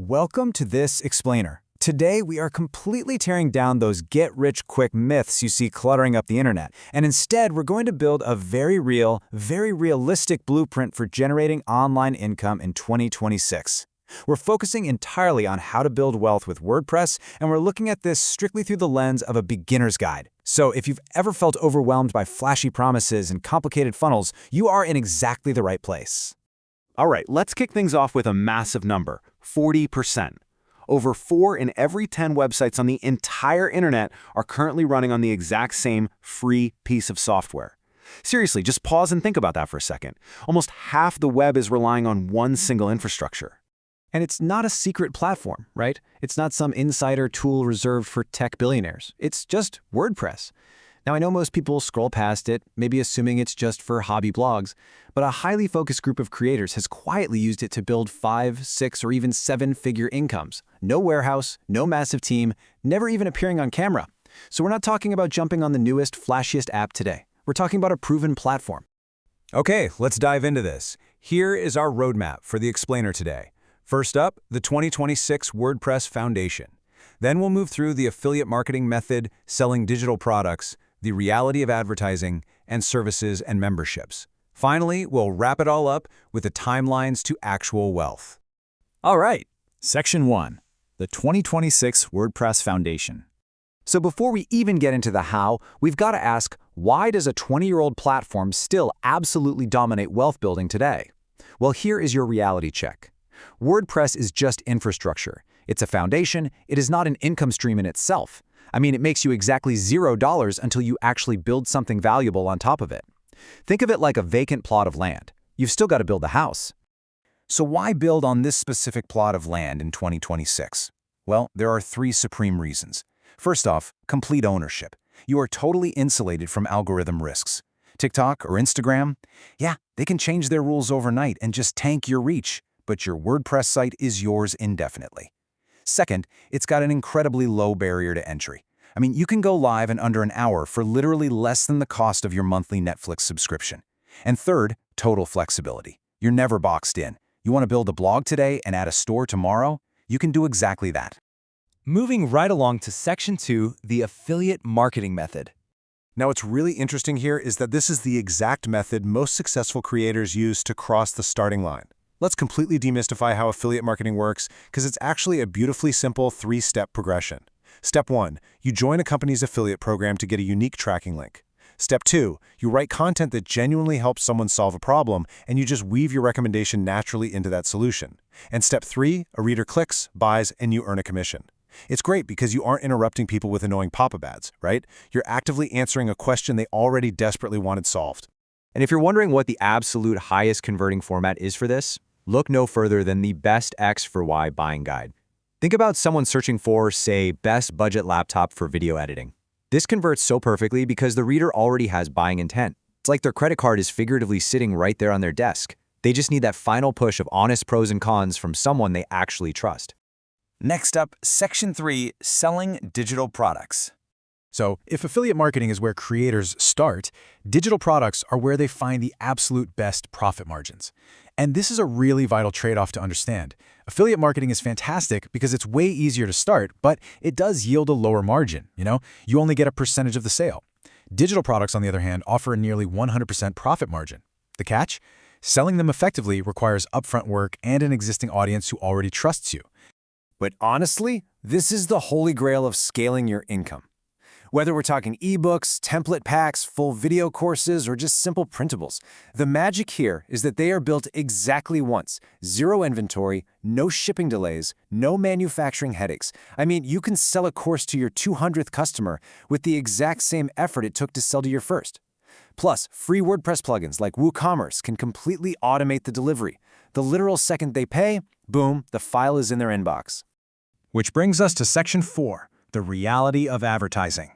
Welcome to this explainer. Today, we are completely tearing down those get-rich-quick myths you see cluttering up the internet, and instead, we're going to build a very real, very realistic blueprint for generating online income in 2026. We're focusing entirely on how to build wealth with WordPress, and we're looking at this strictly through the lens of a beginner's guide. So if you've ever felt overwhelmed by flashy promises and complicated funnels, you are in exactly the right place. All right, let's kick things off with a massive number, 40%. Over 4 in every 10 websites on the entire internet are currently running on the exact same free piece of software. Seriously, just pause and think about that for a second. Almost half the web is relying on one single infrastructure. And it's not a secret platform, right? It's not some insider tool reserved for tech billionaires. It's just WordPress. Now, I know most people scroll past it, maybe assuming it's just for hobby blogs, but a highly focused group of creators has quietly used it to build 5, 6, or even 7-figure incomes. No warehouse, no massive team, never even appearing on camera. So we're not talking about jumping on the newest, flashiest app today. We're talking about a proven platform. Okay, let's dive into this. Here is our roadmap for the explainer today. First up, the 2026 WordPress Foundation. Then we'll move through the affiliate marketing method, selling digital products, the reality of advertising, and services and memberships. Finally, we'll wrap it all up with the timelines to actual wealth. All right, Section 1, the 2026 WordPress Foundation. So before we even get into the how, we've got to ask, why does a 20-year-old platform still absolutely dominate wealth building today? Well, here is your reality check. WordPress is just infrastructure. It's a foundation. It is not an income stream in itself. I mean, it makes you exactly $0 until you actually build something valuable on top of it. Think of it like a vacant plot of land. You've still got to build the house. So why build on this specific plot of land in 2026? Well, there are 3 supreme reasons. First off, complete ownership. You are totally insulated from algorithm risks. TikTok or Instagram? Yeah, they can change their rules overnight and just tank your reach, but your WordPress site is yours indefinitely. Second, it's got an incredibly low barrier to entry. I mean, you can go live in under an hour for literally less than the cost of your monthly Netflix subscription. And third, total flexibility. You're never boxed in. You want to build a blog today and add a store tomorrow? You can do exactly that. Moving right along to Section 2, the affiliate marketing method. Now, what's really interesting here is that this is the exact method most successful creators use to cross the starting line. Let's completely demystify how affiliate marketing works, because it's actually a beautifully simple 3-step progression. Step 1, you join a company's affiliate program to get a unique tracking link. Step 2, you write content that genuinely helps someone solve a problem, and you just weave your recommendation naturally into that solution. And Step 3, a reader clicks, buys, and you earn a commission. It's great because you aren't interrupting people with annoying pop-up ads, right? You're actively answering a question they already desperately wanted solved. And if you're wondering what the absolute highest converting format is for this, look no further than the best X for Y buying guide. Think about someone searching for, say, best budget laptop for video editing. This converts so perfectly because the reader already has buying intent. It's like their credit card is figuratively sitting right there on their desk. They just need that final push of honest pros and cons from someone they actually trust. Next up, Section 3, selling digital products. So, if affiliate marketing is where creators start, digital products are where they find the absolute best profit margins. And this is a really vital trade-off to understand. Affiliate marketing is fantastic because it's way easier to start, but it does yield a lower margin, You only get a percentage of the sale. Digital products, on the other hand, offer a nearly 100% profit margin. The catch? Selling them effectively requires upfront work and an existing audience who already trusts you. But honestly, this is the holy grail of scaling your income. Whether we're talking ebooks, template packs, full video courses, or just simple printables, the magic here is that they are built exactly once. Zero inventory, no shipping delays, no manufacturing headaches. I mean, you can sell a course to your 200th customer with the exact same effort it took to sell to your first. Plus, free WordPress plugins like WooCommerce can completely automate the delivery. The literal second they pay, boom, the file is in their inbox. Which brings us to Section 4, the reality of advertising.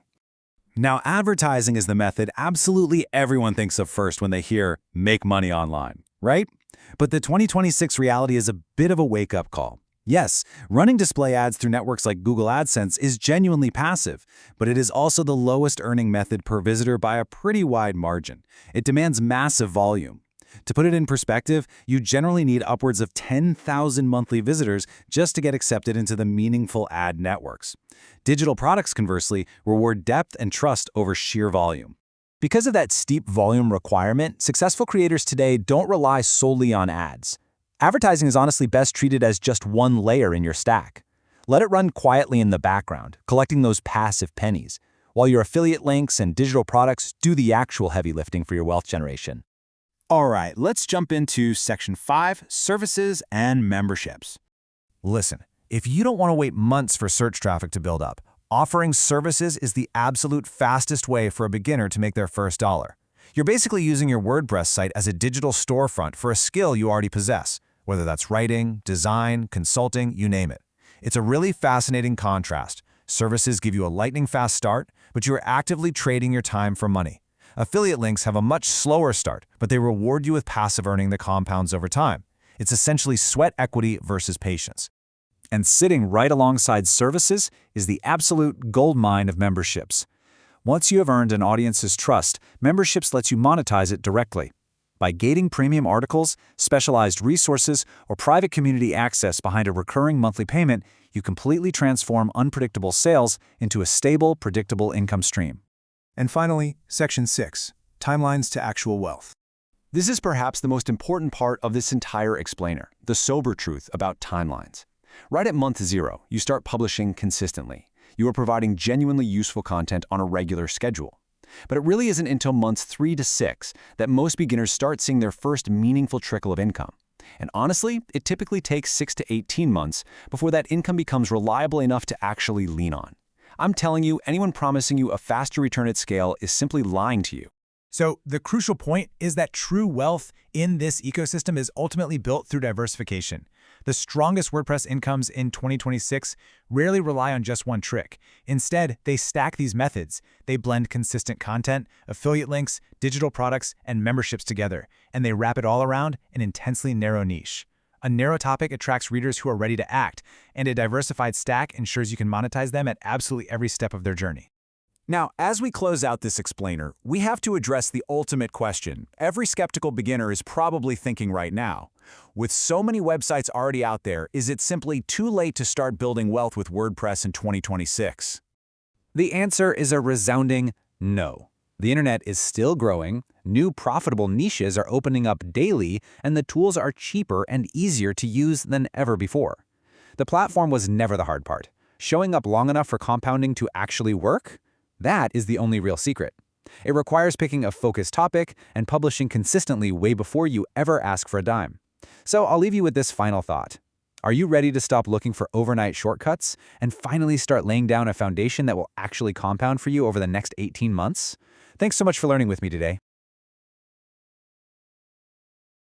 Now, advertising is the method absolutely everyone thinks of first when they hear make money online, right? But the 2026 reality is a bit of a wake-up call. Yes, running display ads through networks like Google AdSense is genuinely passive, but it is also the lowest earning method per visitor by a pretty wide margin. It demands massive volume. To put it in perspective, you generally need upwards of 10,000 monthly visitors just to get accepted into the meaningful ad networks. Digital products, conversely, reward depth and trust over sheer volume. Because of that steep volume requirement, successful creators today don't rely solely on ads. Advertising is honestly best treated as just one layer in your stack. Let it run quietly in the background, collecting those passive pennies, while your affiliate links and digital products do the actual heavy lifting for your wealth generation. All right, let's jump into Section 5, Services and Memberships. Listen, if you don't want to wait months for search traffic to build up, offering services is the absolute fastest way for a beginner to make their first dollar. You're basically using your WordPress site as a digital storefront for a skill you already possess, whether that's writing, design, consulting, you name it. It's a really fascinating contrast. Services give you a lightning-fast start, but you are actively trading your time for money. Affiliate links have a much slower start, but they reward you with passive earning that compounds over time. It's essentially sweat equity versus patience. And sitting right alongside services is the absolute goldmine of memberships. Once you have earned an audience's trust, memberships lets you monetize it directly. By gating premium articles, specialized resources, or private community access behind a recurring monthly payment, you completely transform unpredictable sales into a stable, predictable income stream. And finally, Section 6, Timelines to Actual Wealth. This is perhaps the most important part of this entire explainer, the sober truth about timelines. Right at month 0, you start publishing consistently. You are providing genuinely useful content on a regular schedule. But it really isn't until months 3 to 6 that most beginners start seeing their first meaningful trickle of income. And honestly, it typically takes 6 to 18 months before that income becomes reliable enough to actually lean on. I'm telling you, anyone promising you a faster return at scale is simply lying to you. So the crucial point is that true wealth in this ecosystem is ultimately built through diversification. The strongest WordPress incomes in 2026 rarely rely on just one trick. Instead, they stack these methods. They blend consistent content, affiliate links, digital products, and memberships together, and they wrap it all around an intensely narrow niche. A narrow topic attracts readers who are ready to act, and a diversified stack ensures you can monetize them at absolutely every step of their journey. Now, as we close out this explainer, we have to address the ultimate question every skeptical beginner is probably thinking right now. With so many websites already out there, is it simply too late to start building wealth with WordPress in 2026? The answer is a resounding no. The internet is still growing, new profitable niches are opening up daily, and the tools are cheaper and easier to use than ever before. The platform was never the hard part. Showing up long enough for compounding to actually work? That is the only real secret. It requires picking a focused topic and publishing consistently way before you ever ask for a dime. So I'll leave you with this final thought. Are you ready to stop looking for overnight shortcuts and finally start laying down a foundation that will actually compound for you over the next 18 months? Thanks so much for learning with me today.